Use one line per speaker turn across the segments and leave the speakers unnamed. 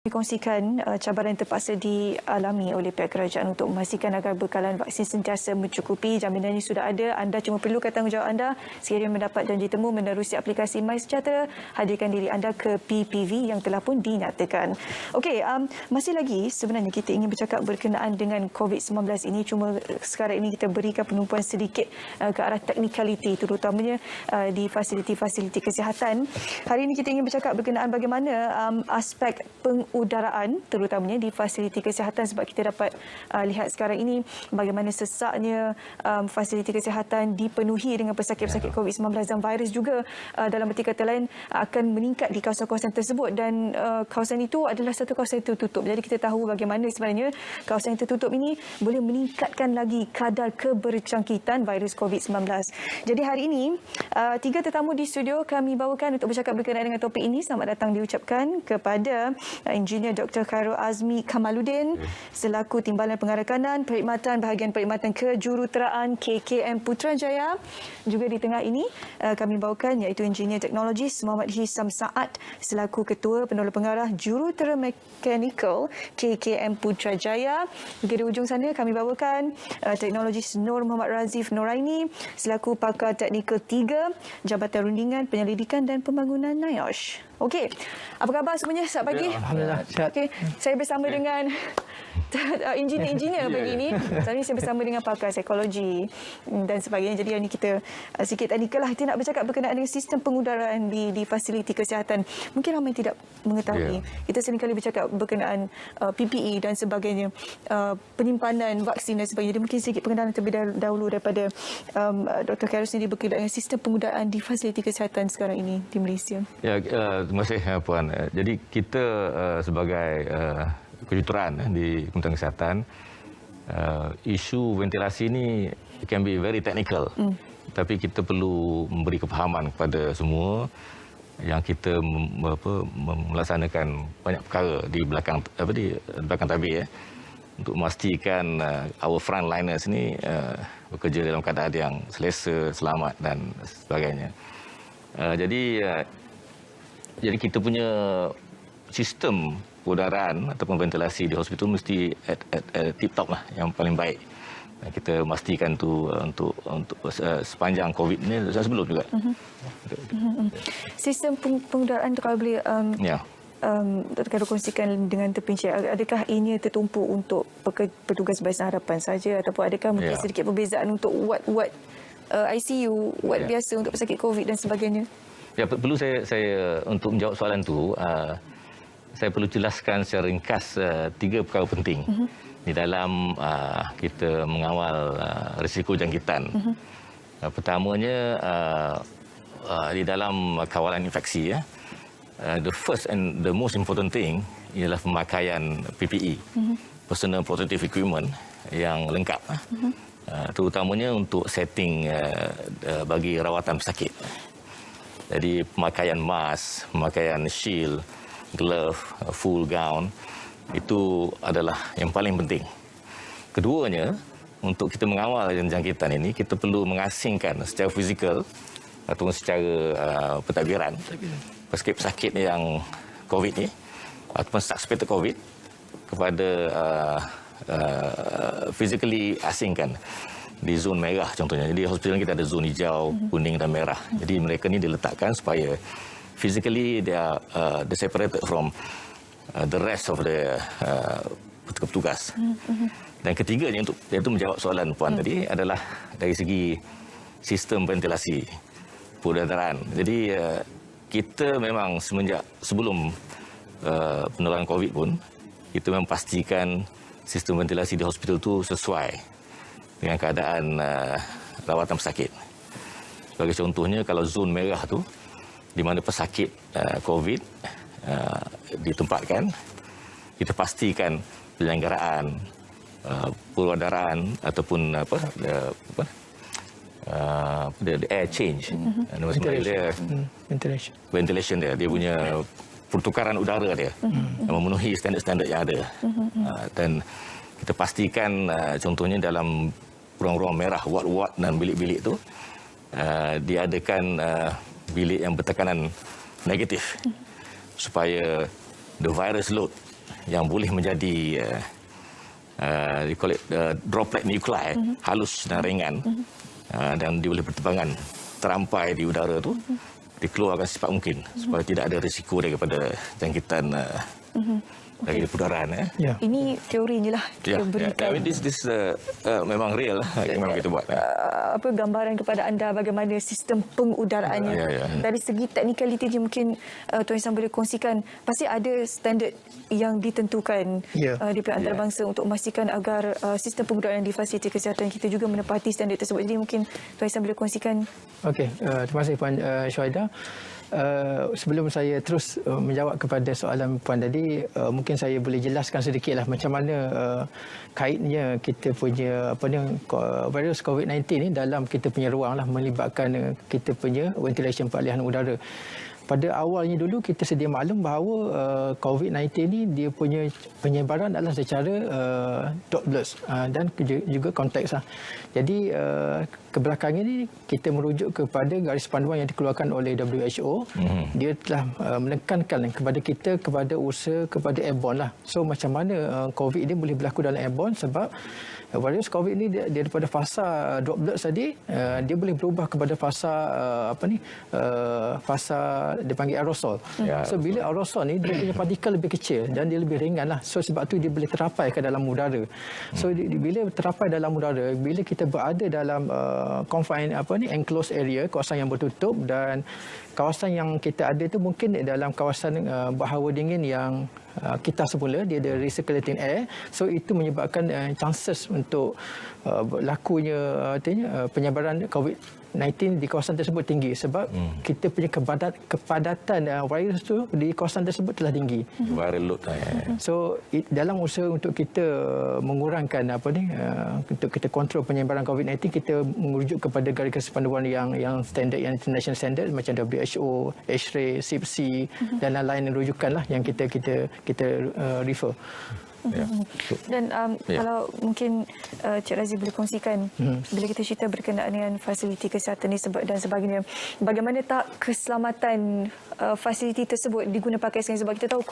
Dikongsikan cabaran yang terpaksa dialami oleh pihak kerajaan untuk memastikan agar bekalan vaksin sentiasa mencukupi. Jaminannya sudah ada. Anda cuma perlukan tanggungjawab anda sekiranya mendapat janji temu menerusi aplikasi MySejahtera. Hadirkan diri anda ke PPV yang telah pun dinyatakan. Okey, masih lagi sebenarnya kita ingin bercakap berkenaan dengan COVID-19 ini. Cuma sekarang ini kita berikan penumpuan sedikit ke arah teknikaliti, terutamanya di fasiliti-fasiliti kesihatan. Hari ini kita ingin bercakap berkenaan bagaimana aspek pengudaraan terutamanya di fasiliti kesihatan, sebab kita dapat lihat sekarang ini bagaimana sesaknya fasiliti kesihatan dipenuhi dengan pesakit-pesakit COVID-19 dan virus juga dalam erti kata lain akan meningkat di kawasan-kawasan tersebut, dan kawasan itu adalah satu kawasan yang tertutup. Jadi kita tahu bagaimana sebenarnya kawasan yang tertutup ini boleh meningkatkan lagi kadar keberjangkitan virus COVID-19. Jadi hari ini tiga tetamu di studio kami bawakan untuk bercakap berkenaan dengan topik ini. Selamat datang diucapkan kepada Engineer Dr. Khairul Azmi Kamaluddin selaku Timbalan Pengarah Kanan Perkhidmatan Bahagian Perkhidmatan Kejuruteraan KKM Putrajaya. Juga di tengah ini kami bawakan iaitu Engineer Teknologis Muhammad Hisam Saad selaku Ketua Penolong Pengarah Jurutera Mekanikal KKM Putrajaya. Juga di ujung sana kami bawakan Teknologis Nur Muhammad Razif Noraini selaku Pakar Teknikal 3 Jabatan Rundingan Penyelidikan dan Pembangunan NIOSH. Okey, apa khabar semuanya? Selamat pagi.
Alhamdulillah, sihat.
Okey, saya bersama dengan engineer pagi ini. Sekarang ini saya bersama dengan pakar psikologi dan sebagainya. Jadi hari ini kita sikit teknikal lah. Kita nak bercakap berkenaan dengan sistem pengudaraan di fasiliti kesihatan. Mungkin ramai tidak mengetahui. Kita seringkali bercakap berkenaan PPE dan sebagainya, penyimpanan vaksin dan sebagainya. Jadi mungkin sedikit pengenalan terlebih dahulu daripada Dr. Khairul sendiri berkenaan dengan sistem pengudaraan di fasiliti kesihatan sekarang ini di Malaysia.
Ya, terima kasih Puan. Jadi kita sebagai kejuruteraan di Kementerian Kesihatan, isu ventilasi ini can be very technical. Tapi kita perlu memberi kefahaman kepada semua yang kita melaksanakan banyak perkara di belakang tabir untuk memastikan our frontliners ni bekerja dalam keadaan yang selesa, selamat dan sebagainya. Jadi kita punya sistem udaraan ataupun ventilasi di hospital mesti tip top lah, yang paling baik. Kita pastikan tu untuk sepanjang COVID ni dan sebelum juga.
Sistem pengudaraan tu kalau boleh Dr. kongsikan dengan terperinci, adakah ianya tertumpu untuk petugas Barisan Harapan saja ataupun adakah mungkin sedikit perbezaan untuk ward ICU, ward biasa untuk pesakit COVID dan sebagainya?
Ya, perlu saya untuk menjawab soalan tu, saya perlu jelaskan secara ringkas tiga perkara penting di dalam kita mengawal risiko jangkitan. Pertamanya, di dalam kawalan infeksi, the first and the most important thing ialah pemakaian PPE, Personal Protective Equipment yang lengkap, terutamanya untuk setting bagi rawatan pesakit. Jadi pemakaian mask, pemakaian shield, glove, full gown, itu adalah yang paling penting. Keduanya, untuk kita mengawal jangkitan ini, kita perlu mengasingkan secara fizikal ataupun secara pentadbiran pesakit-pesakit yang COVID ni ataupun suspected COVID kepada physically asingkan di zon merah contohnya. Jadi hospital kita ada zon hijau, kuning dan merah. Jadi mereka ni diletakkan supaya physically they are separated from the rest of the petugas. Dan ketiganya iaitu menjawab soalan Puan tadi adalah dari segi sistem ventilasi pengudaraan. Jadi kita memang sebelum penularan COVID pun kita memang pastikan sistem ventilasi di hospital itu sesuai dengan keadaan rawatan pesakit. Sebagai contohnya, kalau zon merah tu di mana pesakit COVID ditempatkan, kita pastikan penyelenggaraan pengudaraan ataupun the air change, ventilation dia punya pertukaran udara dia memenuhi standard-standard yang ada. Dan kita pastikan contohnya dalam ruang-ruang merah, ward-ward dan bilik-bilik itu diadakan bilik yang bertekanan negatif supaya the virus load yang boleh menjadi droplet nuklei halus dan ringan dan dia boleh berterbangan terampai di udara tu dikeluarkan secepat mungkin supaya tidak ada risiko daripada jangkitan dari udaraan.
Ini teorinya lah
Yeah. This memang real lah memang kita buat.
Apa gambaran kepada anda bagaimana sistem pengudaraannya dari segi teknikalitinya mungkin Tuan Ihsan boleh kongsikan. Pasti ada standard yang ditentukan di pihak antarabangsa untuk memastikan agar sistem pengudaraan di fasiliti kesihatan kita juga menepati standard tersebut. Jadi mungkin Tuan Ihsan boleh kongsikan.
Okey, terima kasih Puan Syuhaida. Sebelum saya terus menjawab kepada soalan Puan tadi, mungkin saya boleh jelaskan sedikitlah macam mana kaitnya kita punya virus COVID-19 ni dalam kita punya ruang lah, melibatkan kita punya ventilation peralihan udara. Pada awalnya dulu kita sedia maklum bahawa COVID-19 ni dia punya penyebaran adalah secara droplets dan juga konteks lah. Jadi kebelakangan ini kita merujuk kepada garis panduan yang dikeluarkan oleh WHO. Dia telah menekankan kepada kita kepada usaha kepada airborne lah. So macam mana COVID ini boleh berlaku dalam airborne sebab virus COVID ni dia daripada fasa droplets tadi dia boleh berubah kepada fasa fasa dipanggil aerosol. So bila aerosol ni dia punya partikel lebih kecil dan dia lebih ringan lah. So sebab tu dia boleh terapai ke dalam udara. So bila terapai dalam udara, bila kita berada dalam confined enclosed area, kawasan yang bertutup, dan kawasan yang kita ada tu mungkin dalam kawasan berhawa dingin yang kita semula dia ada recirculating air, so itu menyebabkan chances untuk berlakunya penyebaran COVID-19 di kawasan tersebut tinggi sebab kita punya kepadatan virus tu di kawasan tersebut telah tinggi.
Viral load.
So dalam usaha untuk kita mengurangkan untuk kita kontrol penyebaran COVID-19, kita merujuk kepada garis panduan yang standard, yang international standard macam WHO, ASHRAE, CIPC dan lain-lain rujukan lah yang kita refer.
Dan kalau mungkin Cik Razi boleh kongsikan bila kita cerita berkenaan dengan fasiliti kesihatan ini dan sebagainya, bagaimana tak keselamatan fasiliti tersebut diguna pakai sekarang, sebab kita tahu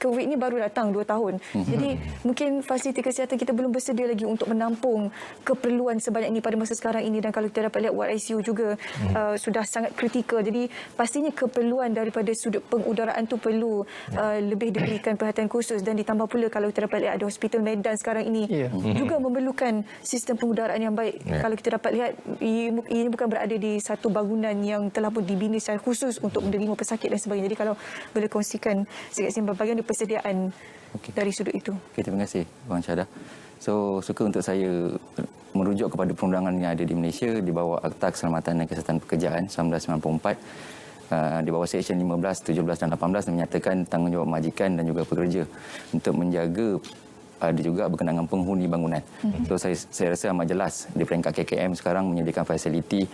COVID ini baru datang 2 tahun. Jadi mungkin fasiliti kesihatan kita belum bersedia lagi untuk menampung keperluan sebanyak ini pada masa sekarang ini, dan kalau kita dapat lihat ward ICU juga sudah sangat kritikal. Jadi pastinya keperluan daripada sudut pengudaraan tu perlu lebih diberikan perhatian khusus, dan ditambah pula kalau kita dapat lihat ada Hospital Medan sekarang ini juga memerlukan sistem pengudaraan yang baik. Kalau kita dapat lihat ini bukan berada di satu bangunan yang telah pun dibina secara khusus untuk menerima pesakit dan sebagainya. Jadi kalau boleh kongsikan sikit bagaimana persediaan dari sudut itu.
Terima kasih Puan Syuhaida. So suka untuk saya merujuk kepada perundangan yang ada di Malaysia di bawah Akta Keselamatan dan Kesihatan Pekerjaan 1994. Di bawah Seksyen 15, 17 dan 18 menyatakan tanggungjawab majikan dan juga pekerja untuk menjaga, ada juga berkenaan dengan penghuni bangunan. So saya rasa amat jelas di peringkat KKM sekarang menyediakan fasiliti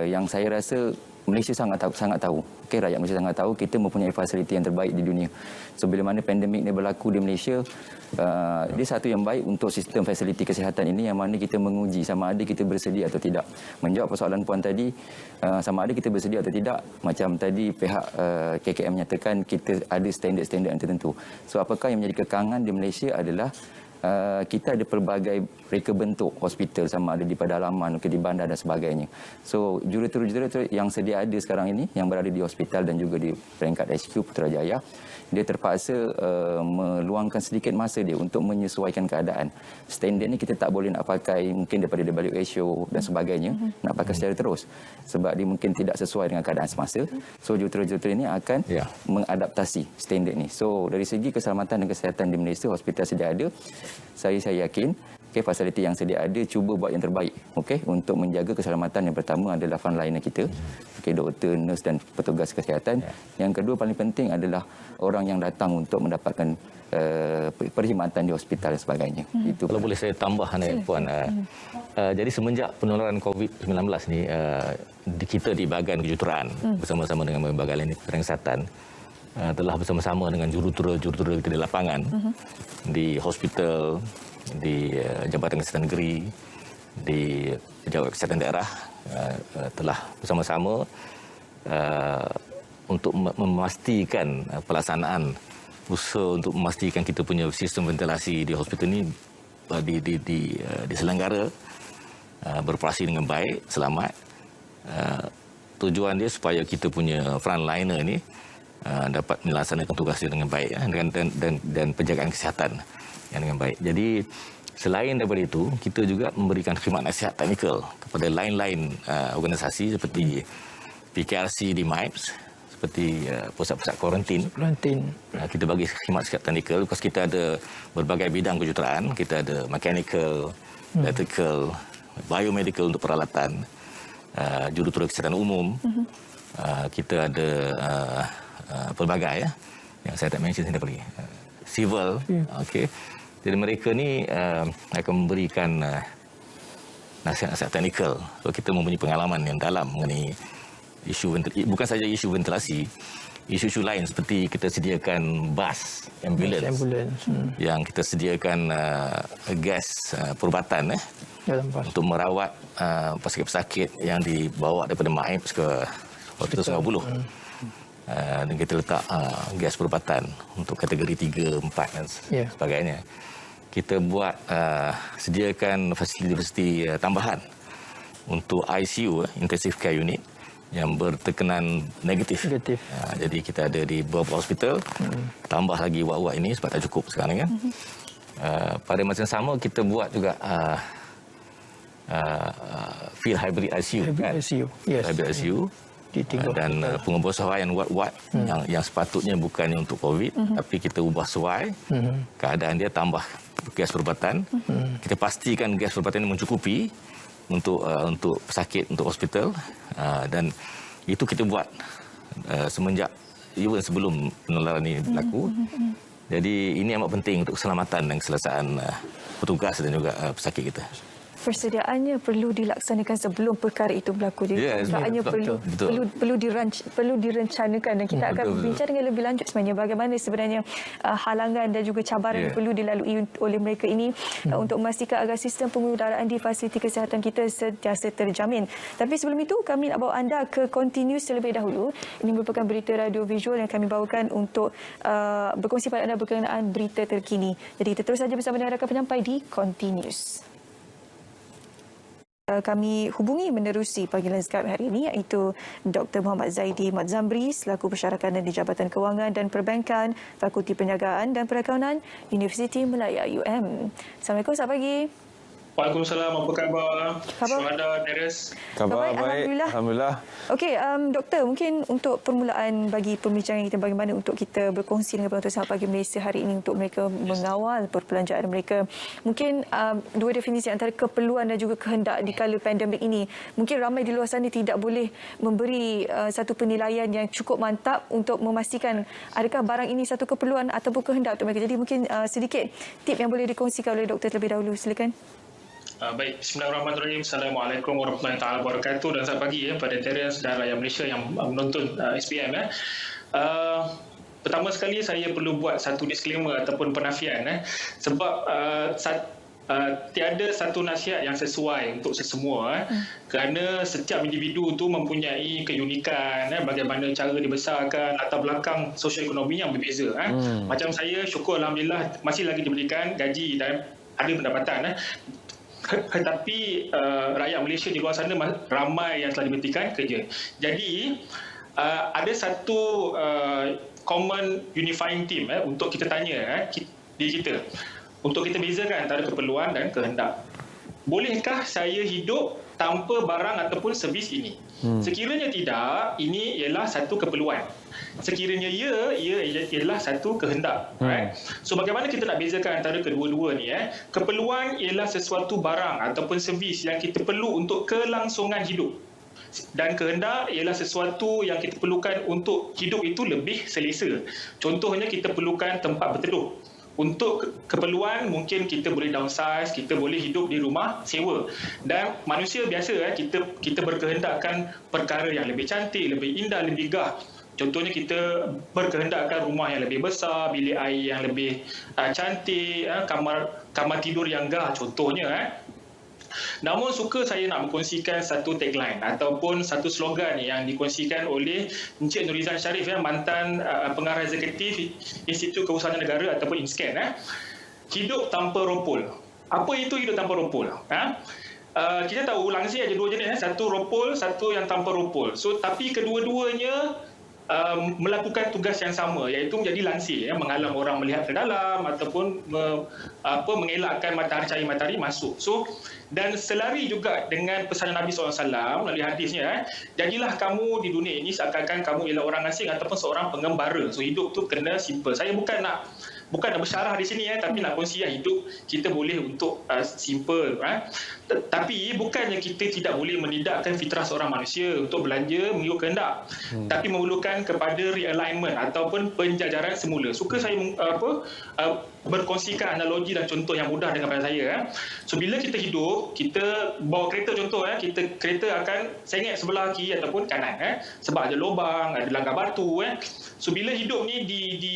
yang saya rasa Malaysia sangat tahu. Okey, rakyat Malaysia sangat tahu kita mempunyai fasiliti yang terbaik di dunia. So bila mana pandemik ni berlaku di Malaysia, dia satu yang baik untuk sistem fasiliti kesihatan ini, yang mana kita menguji sama ada kita bersedia atau tidak. Menjawab persoalan puan tadi, sama ada kita bersedia atau tidak, macam tadi pihak KKM menyatakan kita ada standard-standard yang tertentu. So apakah yang menjadi kekangan di Malaysia adalah kita ada pelbagai reka bentuk hospital, sama ada di pedalaman, di bandar dan sebagainya. So juruterus yang sedia ada sekarang ini yang berada di hospital dan juga di peringkat HQ Putrajaya, dia terpaksa meluangkan sedikit masa dia untuk menyesuaikan keadaan. Standard ni kita tak boleh nak pakai mungkin daripada WHO dan sebagainya, nak pakai secara terus sebab dia mungkin tidak sesuai dengan keadaan semasa. So juruterus ini akan mengadaptasi standard ni. So dari segi keselamatan dan kesihatan di Malaysia, hospital sedia ada. Saya yakin fasiliti yang sedia ada cuba buat yang terbaik untuk menjaga keselamatan. Yang pertama adalah frontliner kita, doktor, nurse dan petugas kesihatan. Yang kedua paling penting adalah orang yang datang untuk mendapatkan perkhidmatan di hospital dan sebagainya. Itu
kalau boleh saya tambah Puan. Jadi semenjak penularan COVID-19 ni kita di bahagian kejuruteraan bersama-sama dengan lembaga lain kesihatan telah bersama-sama dengan jurutera kita di lapangan, di hospital, di Jabatan Kesihatan Negeri, di Pejabat Kesihatan Daerah, telah bersama-sama untuk memastikan pelaksanaan usaha untuk memastikan kita punya sistem ventilasi di hospital ni diselenggara, beroperasi dengan baik, selamat. Tujuan dia supaya kita punya frontliner ni dapat melaksanakan tugas dia dengan baik dan penjagaan kesihatan yang dengan baik. Jadi selain daripada itu, kita juga memberikan khidmat nasihat teknikal kepada lain-lain organisasi seperti PKRC di MIPS, seperti pusat-pusat kuarantin. Kita bagi khidmat nasihat teknikal because kita ada berbagai bidang kejuruteraan. Kita ada mechanical, electrical, biomedical untuk peralatan, jurutera kesihatan umum. Kita ada pelbagai yang saya tak mention sini lagi. Civil, okey. Jadi mereka ni akan memberikan nasihat-nasihat teknikal. So kita mempunyai pengalaman yang dalam mengenai isu bukan saja isu ventilasi, isu-isu lain seperti kita sediakan bas ambulans. Yang kita sediakan gas perubatan untuk merawat pesakit-pesakit yang dibawa daripada MIPS ke Hospital Sungai Buloh. Dan kita letak gas perubatan untuk kategori 3, 4 dan sebagainya. Kita buat sediakan fasiliti tambahan untuk ICU, Intensive Care Unit, yang bertekanan negatif. Jadi kita ada di beberapa hospital, tambah lagi wad-wad ini sebab tak cukup sekarang kan. Pada masa yang sama kita buat juga field hybrid ICU. Hybrid ICU. Dan pengebosuaian wad-wad yang sepatutnya bukannya untuk COVID, tapi kita ubah suai, keadaan dia tambah gas perubatan. Kita pastikan gas perubatan ini mencukupi untuk pesakit, untuk hospital, dan itu kita buat semenjak even sebelum penularan ini berlaku. Jadi ini amat penting untuk keselamatan dan keselesaan petugas dan juga pesakit kita.
Persediaannya perlu dilaksanakan sebelum perkara itu berlaku. Persediaannya perlu direncanakan, dan kita akan berbincang dengan lebih lanjut sebenarnya bagaimana sebenarnya halangan dan juga cabaran yang perlu dilalui oleh mereka ini untuk memastikan agar sistem pengudaraan di fasiliti kesihatan kita sentiasa terjamin. Tapi sebelum itu kami nak bawa anda ke Continuous terlebih dahulu. Ini merupakan berita radio visual yang kami bawakan untuk berkongsi pada anda berkenaan berita terkini. Jadi kita terus saja bersama dengan rakan penyampai di Continuous. Kami hubungi menerusi panggilan Skype hari ini iaitu Dr. Muhammad Zaidi Mat Zambri selaku Pensyarakanan di Jabatan Kewangan dan Perbankan, Fakulti Perniagaan dan Perakaunan, Universiti Malaya UM. Assalamualaikum, selamat pagi.
Waalaikumsalam, apa khabar? Syuhada, Teres.
Khabar baik, Alhamdulillah.
Okey, Doktor, mungkin untuk permulaan bagi perbincangan kita, bagaimana untuk kita berkongsi dengan penonton Sahabat Pagi Malaysia hari ini untuk mereka mengawal perbelanjaan mereka. Mungkin dua definisi antara keperluan dan juga kehendak di kala pandemik ini. Mungkin ramai di luar sana tidak boleh memberi satu penilaian yang cukup mantap untuk memastikan adakah barang ini satu keperluan ataupun kehendak untuk mereka. Jadi mungkin sedikit tip yang boleh dikongsikan oleh doktor terlebih dahulu. Silakan.
Baik, bismillahirrahmanirrahim. Assalamualaikum warahmatullahi wabarakatuh dan selamat pagi pada Terence dan rakyat Malaysia yang menonton SPM. Pertama sekali saya perlu buat satu disclaimer ataupun penafian sebab tiada satu nasihat yang sesuai untuk sesemua kerana setiap individu tu mempunyai keunikan bagaimana cara dibesarkan, latar belakang sosioekonomi yang berbeza. Macam saya, syukur alhamdulillah masih lagi diberikan gaji dan ada pendapatan. Tetapi rakyat Malaysia di luar sana ramai yang telah diberhentikan kerja. Jadi ada satu common unifying theme untuk kita tanya diri kita. Untuk kita bezakan antara keperluan dan kehendak. Bolehkah saya hidup tanpa barang ataupun servis ini? Sekiranya tidak, ini ialah satu keperluan. Sekiranya ia ialah satu kehendak. So bagaimana kita nak bezakan antara kedua-dua ni? Keperluan ialah sesuatu barang ataupun servis yang kita perlu untuk kelangsungan hidup. Dan kehendak ialah sesuatu yang kita perlukan untuk hidup itu lebih selesa. Contohnya kita perlukan tempat berteduh. Untuk keperluan mungkin kita boleh downsize, kita boleh hidup di rumah sewa. Dan manusia biasa kita berkehendakkan perkara yang lebih cantik, lebih indah, lebih megah. Contohnya kita berkehendakkan rumah yang lebih besar, bilik air yang lebih cantik, kamar tidur yang megah contohnya. Namun suka saya nak berkongsikan satu tagline ataupun satu slogan yang dikongsikan oleh Encik Nurizan Sharif, mantan pengarah eksekutif Institut Keusahaan Negara ataupun INSCAN. Hidup tanpa rompol. Apa itu hidup tanpa rompol? Kita tahu langsir ada dua jenis, satu rompol, satu yang tanpa rompol. So tapi kedua-duanya melakukan tugas yang sama, iaitu menjadi lansir, menghalang orang melihat ke dalam ataupun mengelakkan cahaya matahari masuk. So dan selari juga dengan pesanan Nabi SAW melalui hadisnya, jadilah kamu di dunia ini seakan-akan kamu ialah orang asing ataupun seorang pengembara. So hidup tu kena simple. Saya bukan nak bersyarah di sini, tapi nak kongsi hidup kita boleh untuk simple. Tapi bukannya kita tidak boleh menidakkan fitrah seorang manusia untuk belanja mengikut kehendak, tapi memerlukan kepada realignment ataupun penjajaran semula. Suka saya berkongsikan analogi dan contoh yang mudah dengan pada saya. So bila kita hidup, kita bawa kereta contoh, kereta akan sengit sebelah kiri ataupun kanan, sebab ada lubang, ada langgar batu. So bila hidup ni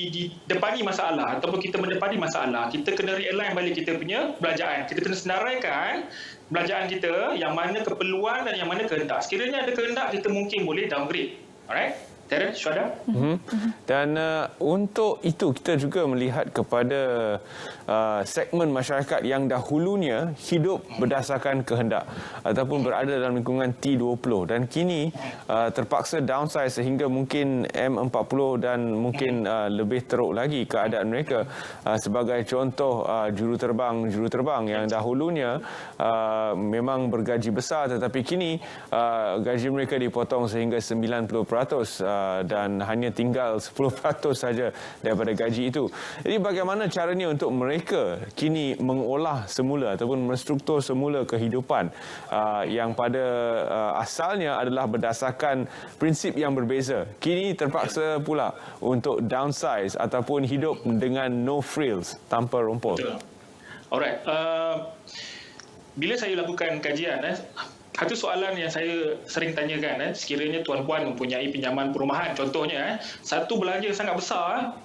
didepani masalah ataupun kita mendepani masalah, kita kena realign balik kita punya belanjaan. Kita kena senaraikan belanjaan kita yang mana keperluan dan yang mana kehendak. Sekiranya ada kehendak, kita mungkin boleh downgrade. Alright? Terence, Syuhada?
Dan untuk itu kita juga melihat kepada segmen masyarakat yang dahulunya hidup berdasarkan kehendak ataupun berada dalam lingkungan T20 dan kini terpaksa downsize sehingga mungkin M40 dan mungkin lebih teruk lagi keadaan mereka. Sebagai contoh, juruterbang yang dahulunya memang bergaji besar tetapi kini gaji mereka dipotong sehingga 90%. Dan hanya tinggal 10% saja daripada gaji itu. Jadi bagaimana caranya untuk mereka kini mengolah semula ataupun menstruktur semula kehidupan yang pada asalnya adalah berdasarkan prinsip yang berbeza. Kini terpaksa pula untuk downsize ataupun hidup dengan no frills, tanpa rompol.
Betul. Alright. Bila saya lakukan kajian, satu soalan yang saya sering tanyakan, sekiranya tuan-puan mempunyai pinjaman perumahan, contohnya, satu belanja sangat besar,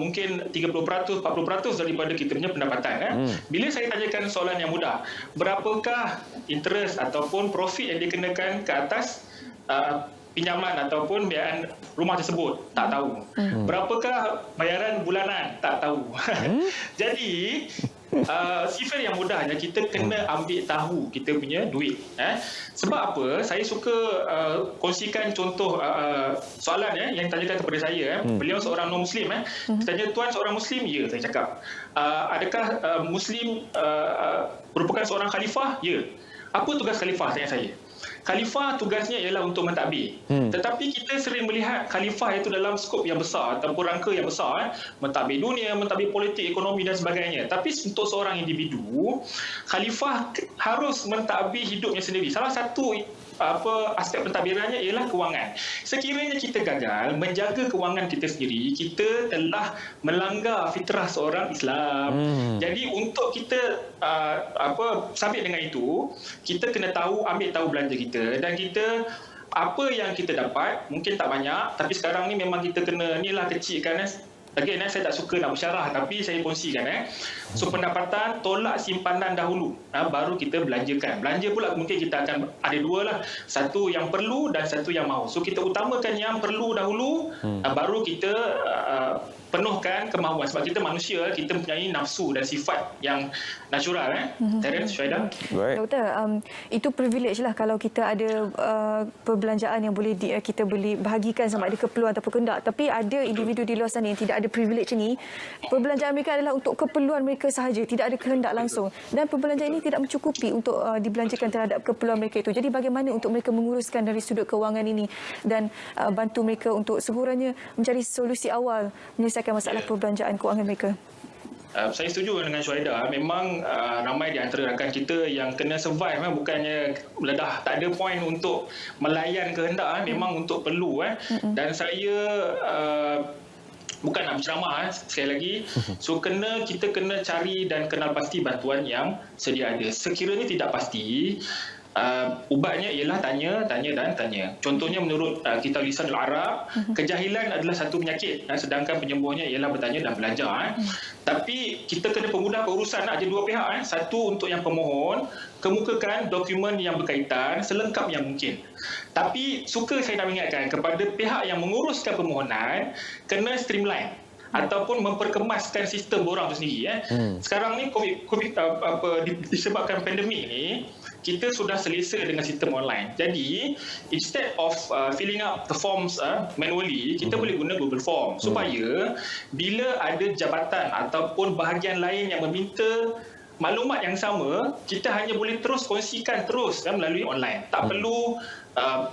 mungkin 30%, 40% daripada kita punya pendapatan. Bila saya tanyakan soalan yang mudah, berapakah interest ataupun profit yang dikenakan ke atas pinjaman ataupun biayaan rumah tersebut? Tak tahu. Berapakah bayaran bulanan? Tak tahu. Jadi sifat yang mudahnya kita kena ambil tahu kita punya duit. Sebab apa? Saya suka kongsikan contoh soalan yang ditanyakan kepada saya. Beliau seorang non-Muslim. Saya tanya, tuan seorang Muslim? Ya, saya cakap. Adakah Muslim merupakan seorang khalifah? Ya. Apa tugas khalifah? Tanya saya. Khalifah tugasnya ialah untuk mentadbir. Tetapi kita sering melihat khalifah itu dalam skop yang besar ataupun rangka yang besar, mentadbir dunia, mentadbir politik, ekonomi dan sebagainya. Tapi untuk seorang individu, khalifah harus mentadbir hidupnya sendiri. Salah satu aspek pentadbirannya ialah kewangan. Sekiranya kita gagal menjaga kewangan kita sendiri, kita telah melanggar fitrah seorang Islam. Jadi untuk kita sabit dengan itu, kita kena ambil tahu belanja kita dan kita apa yang kita dapat mungkin tak banyak, tapi sekarang ni memang kita kena kecilkan. Again, saya tak suka nak bersyarah tapi saya kongsikan. So pendapatan tolak simpanan dahulu, baru kita belanjakan. Belanja pula mungkin kita akan ada dua lah. Satu yang perlu dan satu yang mahu. So kita utamakan yang perlu dahulu, baru kita penuhkan kemahuan. Sebab kita manusia, kita mempunyai nafsu dan sifat yang natural. Terence, Syuhada?
Doktor, itu privilege lah kalau kita ada perbelanjaan yang boleh kita boleh bahagikan sama ada keperluan atau kehendak. Tapi ada individu di luar sana yang tidak ada privilege ini. Perbelanjaan mereka adalah untuk keperluan mereka sahaja, tidak ada kehendak langsung. Dan perbelanjaan ini tidak mencukupi untuk dibelanjakan terhadap keperluan mereka itu. Jadi bagaimana untuk mereka menguruskan dari sudut kewangan ini dan bantu mereka untuk sekurang-kurangnya mencari solusi awal menyelesaikan masalah perbelanjaan kewangan mereka?
Saya setuju dengan Syuhada. Memang ramai di antara rakan kita yang kena survive. Bukannya dah tak ada point untuk melayan kehendak. Memang untuk perlu. Dan saya bukan nak berceramah sekali lagi. So kita kena cari dan kenal pasti bantuan yang sedia ada. Sekiranya tidak pasti, ubatnya ialah tanya. Contohnya menurut kitab Lisanul Arab, kejahilan adalah satu penyakit, sedangkan penyembuhnya ialah bertanya dan belajar. Tapi kita kena pemudahkan urusan, ada dua pihak. Satu untuk yang pemohon, kemukakan dokumen yang berkaitan selengkap yang mungkin. Tapi suka saya nak ingatkan kepada pihak yang menguruskan permohonan, kena streamline ataupun memperkemaskan sistem borang itu sendiri. Sekarang ni disebabkan pandemik ni, kita sudah selesa dengan sistem online. Jadi, instead of filling up the forms manually, kita boleh guna Google Form supaya bila ada jabatan ataupun bahagian lain yang meminta maklumat yang sama, kita hanya boleh terus kongsikan melalui online. Tak perlu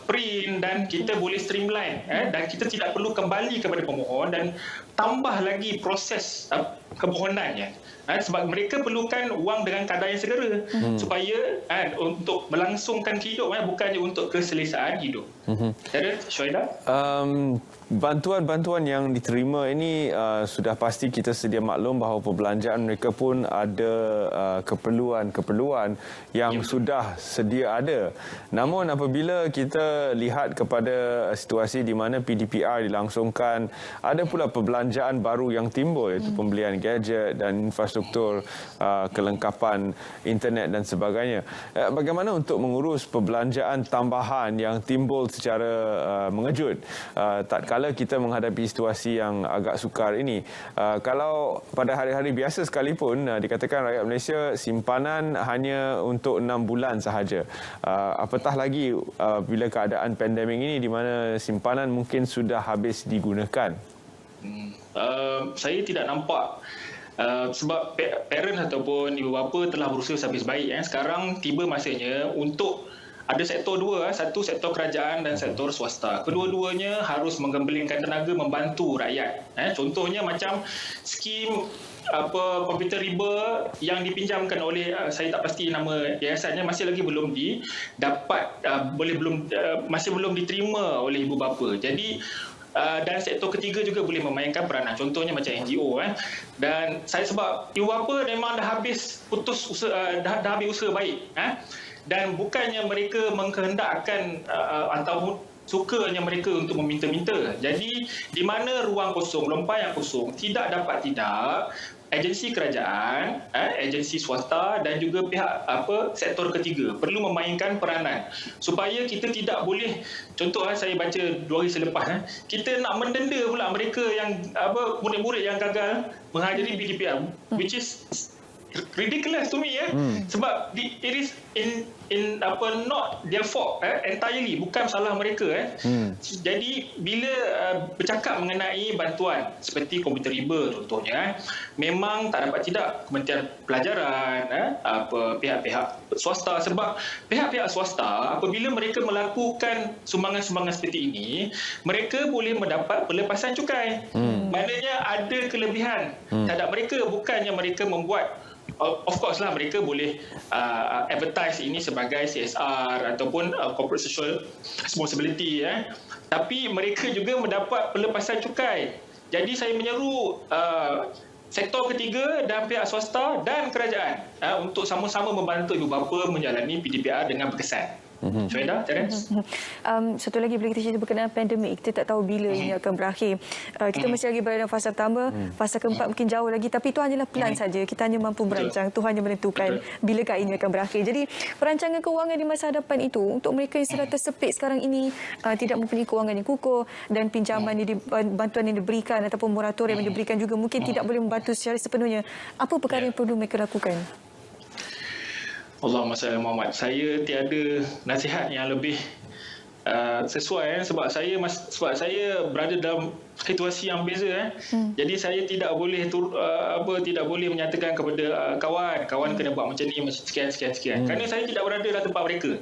print dan kita boleh streamline dan kita tidak perlu kembali kepada pemohon dan tambah lagi proses kemohonannya. Sebab mereka perlukan wang dengan kadar yang segera supaya untuk melangsungkan kehidupan, bukannya untuk keselesaan hidup. Ada Syuhaidah?
Bantuan-bantuan yang diterima ini sudah pasti kita sedia maklum bahawa perbelanjaan mereka pun ada keperluan-keperluan yang sudah sedia ada. Namun apabila kita lihat kepada situasi di mana PDPR dilangsungkan, ada pula perbelanjaan baru yang timbul, iaitu pembelian gadget dan infrastruktur kelengkapan internet dan sebagainya. Bagaimana untuk mengurus perbelanjaan tambahan yang timbul secara mengejut tatkala kita menghadapi situasi yang agak sukar ini? Kalau pada hari-hari biasa sekalipun dikatakan rakyat Malaysia simpanan hanya untuk 6 bulan sahaja, apatah lagi bila keadaan pandemik ini di mana simpanan mungkin sudah habis digunakan.
Saya tidak nampak sebab parent ataupun ibu bapa telah berusaha sehabis baik. Sekarang tiba masanya untuk ada sektor dua, satu sektor kerajaan dan sektor swasta. Kedua-duanya harus menggembelingkan tenaga membantu rakyat. Contohnya macam skim komputer riba yang dipinjamkan oleh saya tak pasti nama yayasannya, masih lagi belum didapat, masih belum diterima oleh ibu bapa. Jadi dan sektor ketiga juga boleh memainkan peranan, contohnya macam NGO. Dan saya sebab ibu bapa memang dah habis putus usaha, dah habis usaha baik, dan bukannya mereka mengkehendakkan atau sukanya mereka untuk meminta-minta. Jadi di mana ruang kosong, lompayan kosong, tidak agensi kerajaan, agensi swasta dan juga pihak sektor ketiga perlu memainkan peranan supaya kita tidak boleh, contoh saya baca 2 hari selepas, kita nak mendenda pula mereka yang murid-murid yang gagal menghadiri PDPR, which is ridiculous to me. Sebab it is not their fault entirely, bukan salah mereka. Jadi bila bercakap mengenai bantuan seperti komputer riba contohnya, memang tak dapat tidak Kementerian Pelajaran, pihak-pihak swasta, sebab pihak-pihak swasta apabila mereka melakukan sumbangan-sumbangan seperti ini, mereka boleh mendapat pelepasan cukai. Maknanya ada kelebihan terhadap mereka, bukannya mereka membuat. Of course lah mereka boleh advertise ini sebagai CSR ataupun corporate social responsibility, tapi mereka juga mendapat pelepasan cukai. Jadi saya menyeru sektor ketiga dan pihak swasta dan kerajaan untuk sama-sama membantu ibu bapa menjalani PDPR dengan berkesan. Syuhaidah,
satu lagi bila kita cerita berkenaan pandemik, kita tak tahu bila ini akan berakhir. Kita masih lagi berada dalam fasa pertama, fasa keempat mungkin jauh lagi, tapi itu hanyalah plan saja. Kita hanya mampu merancang, Tuhan yang menentukan bilakah ini akan berakhir. Jadi perancangan kewangan di masa hadapan itu untuk mereka yang sedang tersepit sekarang ini, tidak mempunyai kewangan yang kukuh dan pinjaman bantuan yang diberikan ataupun moratorium yang diberikan juga mungkin tidak boleh membantu secara sepenuhnya. Apa perkara yang perlu mereka lakukan?
Allahumma salli Muhammad. Saya tiada nasihat yang lebih sesuai sebab saya berada dalam situasi yang beza. Jadi saya tidak boleh menyatakan kepada kawan kena buat macam ni, sekian. Kerana saya tidak berada dalam tempat mereka.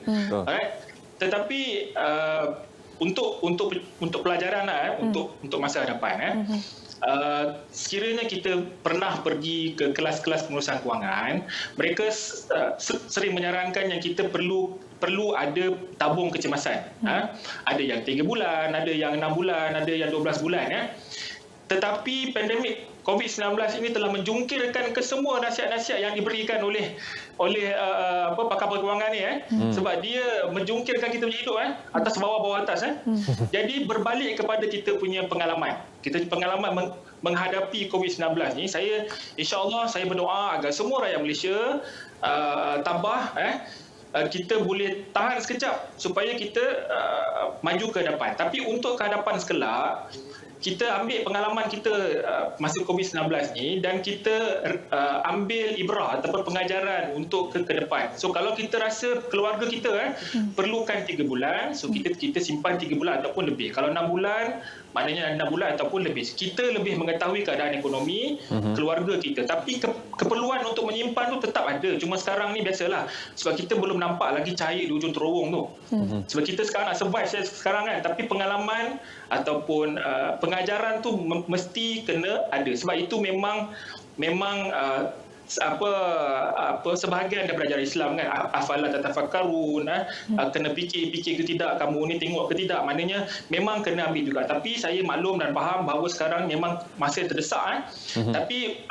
Tetapi untuk pelajaran untuk masa hadapan, sekiranya kita pernah pergi ke kelas-kelas pengurusan kewangan, mereka sering menyarankan yang kita perlu ada tabung kecemasan. Ada yang 3 bulan, ada yang 6 bulan, ada yang 12 bulan. Tetapi pandemik COVID-19 ini telah menjungkirkan ke semua nasihat-nasihat yang diberikan oleh pakar perkembangan ni sebab dia menjungkirkan kita punya hidup atas bawah atas Jadi berbalik kepada kita punya pengalaman. Menghadapi COVID-19 ni, saya insya-Allah saya berdoa agar semua rakyat Malaysia tabah kita boleh tahan sekejap supaya kita maju ke hadapan. Tapi untuk ke hadapan sekelak, kita ambil pengalaman kita masa COVID-19 ni dan kita ambil ibrah ataupun pengajaran untuk ke depan. So kalau kita rasa keluarga kita perlukan 3 bulan, so kita simpan 3 bulan ataupun lebih. Kalau 6 bulan, maknanya 6 bulan ataupun lebih. Kita lebih mengetahui keadaan ekonomi keluarga kita. Tapi keperluan untuk menyimpan tu tetap ada. Cuma sekarang ni biasalah. Sebab kita belum nampak lagi cahaya di ujung terowong tu. Sebab kita sekarang nak survive sekarang kan. Tapi pengalaman ataupun pengajaran tu mesti kena ada. Sebab itu memang sebahagian daripada ajaran Islam kan, afala tatafakkarun, kena fikir ke tidak, kamu ni tengok ke tidak, maknanya memang kena ambil juga. Tapi saya maklum dan faham bahawa sekarang memang masa terdesak tapi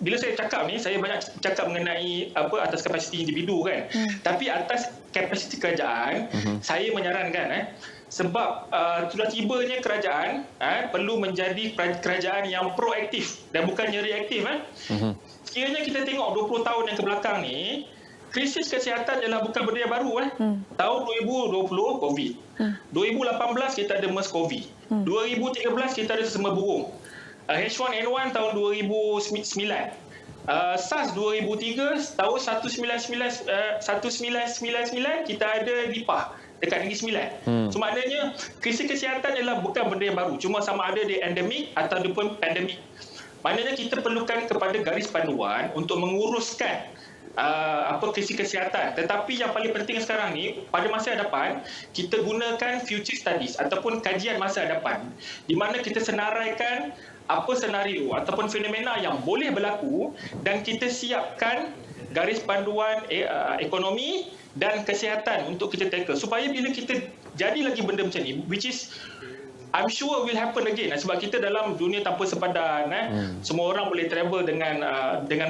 bila saya cakap ni, saya banyak cakap mengenai atas kapasiti individu kan, tapi atas kapasiti kerajaan saya menyarankan sebab sudah tibanya kerajaan perlu menjadi kerajaan yang proaktif dan bukannya reaktif. Sekiranya kita tengok 20 tahun yang kebelakang ni, krisis kesihatan ialah bukan benda yang baru. Tahun 2020 COVID, 2018 kita ada MERS-CoV, 2013 kita ada sesama burung, H1N1 tahun 2009, SARS 2003, tahun 1999 kita ada Nipah dekat Negeri Sembilan. So maknanya krisis kesihatan ialah bukan benda yang baru, cuma sama ada dia endemik ataupun pandemik. Maknanya kita perlukan kepada garis panduan untuk menguruskan krisis kesihatan. Tetapi yang paling penting sekarang ni, pada masa hadapan, kita gunakan future studies ataupun kajian masa hadapan, di mana kita senaraikan apa senario ataupun fenomena yang boleh berlaku dan kita siapkan garis panduan ekonomi dan kesihatan untuk kita tackle. Supaya bila kita jadi lagi benda macam ni, which is I'm sure will happen again, sebab kita dalam dunia tanpa sepadan, semua orang boleh travel dengan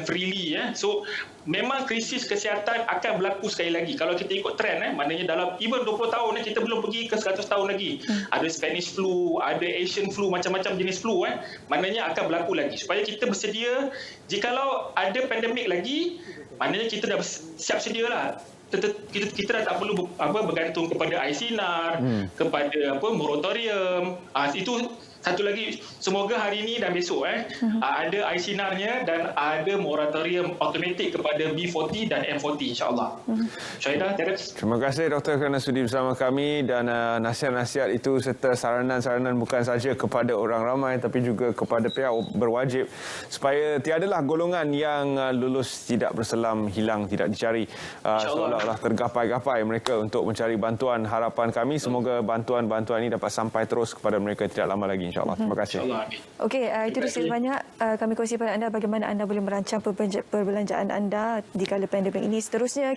freely. So memang krisis kesihatan akan berlaku sekali lagi. Kalau kita ikut trend, maknanya dalam even 20 tahun kita belum pergi ke 100 tahun lagi. Ada Spanish flu, ada Asian flu, macam-macam jenis flu, maknanya akan berlaku lagi. Supaya kita bersedia, jikalau ada pandemik lagi, maknanya kita dah siap sedia lah. Kita dah tak perlu bergantung kepada air sinar, kepada moratorium. Itu satu lagi, semoga hari ini dan besok ada air sinarnya dan ada moratorium automatik kepada B40 dan M40 insya-Allah. Syahidah, Terence.
Terima kasih Doktor kerana sudi bersama kami dan nasihat-nasihat itu serta saranan-saranan bukan saja kepada orang ramai tapi juga kepada pihak berwajib supaya tiadalah golongan yang lulus tidak berselam, hilang tidak dicari. Seolah-olah tergapai-gapai mereka untuk mencari bantuan. Harapan kami semoga bantuan-bantuan ini dapat sampai terus kepada mereka tidak lama lagi insya-Allah. Terima kasih.
Okey, itu dia banyak kami kongsi pada anda bagaimana anda boleh merancang perbelanjaan anda di kala pandemik ini. Seterusnya